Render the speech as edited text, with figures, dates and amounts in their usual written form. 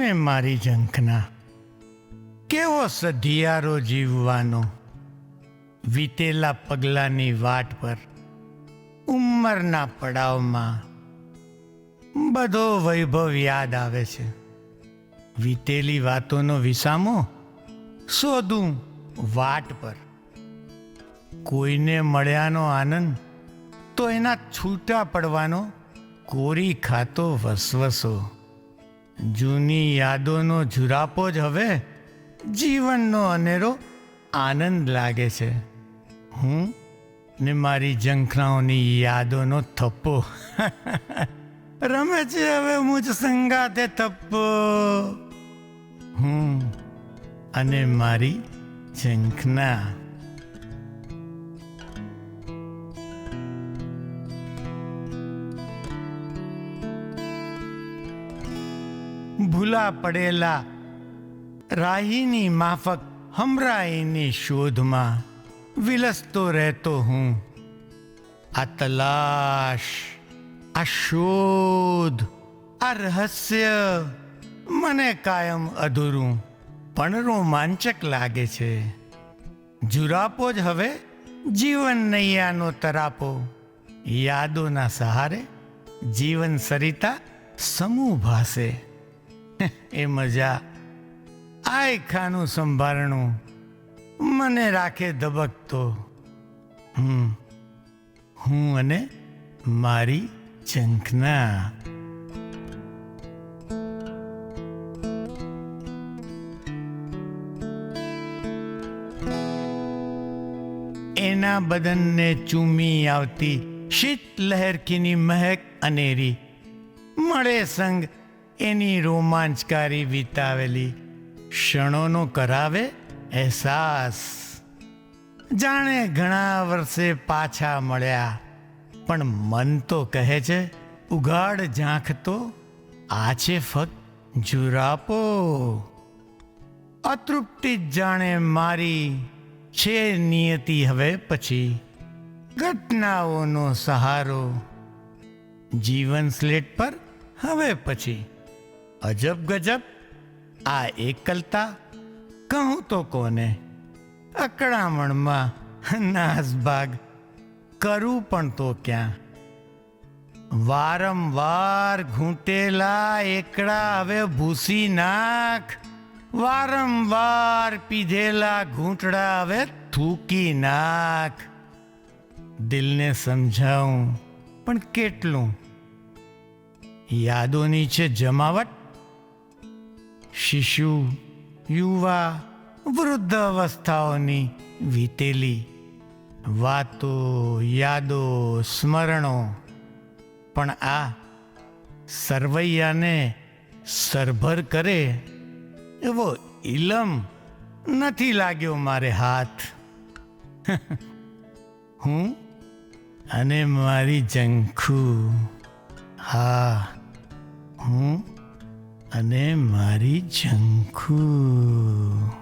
અને મારી ઝંખના, કેવો સધિયારો જીવવાનો, વીતેલા પગલાની વાટ પર, ઉંમરના પડાવમાં બધો વૈભવ યાદ આવે છે. વીતેલી વાતોનો વિસામો શોધું વાટ પર. કોઈને મળ્યાનો આનંદ તો એના છૂટા પડવાનો કોરી ખાતો વસવસો. જૂની યાદોનો ઝુરાપો જ હવે જીવનનો અનેરો આનંદ લાગે છે. હું ને મારી ઝંખનાઓની યાદોનો થપ્પો રમે છે હવે મુજ સંગાતે થપ્પો. હું અને મારી ઝંખના. ભૂલા પડેલા રાહીની માફક હમરાઈની શોધમાં વિલસતો રહેતો હું. આ તલાશ, આ શોધ, આ રહસ્ય મને કાયમ અધૂરું પણ રોમાંચક લાગે છે. જુરાપો જ હવે જીવન નૈયાનો તરાપો. યાદોના સહારે જીવન સરિતા સમૂહ ભાસે. એ મજા આય ખાનું સંભારણું મને રાખે ધબકતો. હું અને મારી ઝંખના. એના બદનને ચૂમી આવતી શીત લહેરખીની મહેક અનેરી, મળે સંગ એની રોમાંચકારી વિતાવેલી ક્ષણોનો કરાવે અહેસાસ. જાણે ઘણા વર્ષે પાછા મળ્યા, પણ મન તો કહે છે ઉઘાડ ઝાંખતો આ છે ફક્ત જુરાપો. અતૃપ્તિ જાણે મારી છે નિયતિ હવે પછી, ઘટનાઓનો સહારો જીવન સ્લેટ પર હવે પછી. અજબ ગજબ આ એકલતા, કહું તો કોને. અકળામણમાં નાસભાગ કરું પણ તો ક્યાં. વારંવાર ઘૂંટેલા એકડા હવે ભૂસી નાખ. વારંવાર પીધેલા ઘૂંટડા હવે થૂકી નાખ. દિલને સમજાવું પણ કેટલું. યાદોની છે જમાવટ. શિશુ, યુવા, વૃદ્ધ અવસ્થાઓની વીતેલી વાતો, યાદો, સ્મરણો. પણ આ સરવૈયાને સરભર કરે એવો ઇલમ નથી લાગ્યો મારે હાથ. હું અને મારી ઝંખું. હા, હું અને મારી ઝંખું.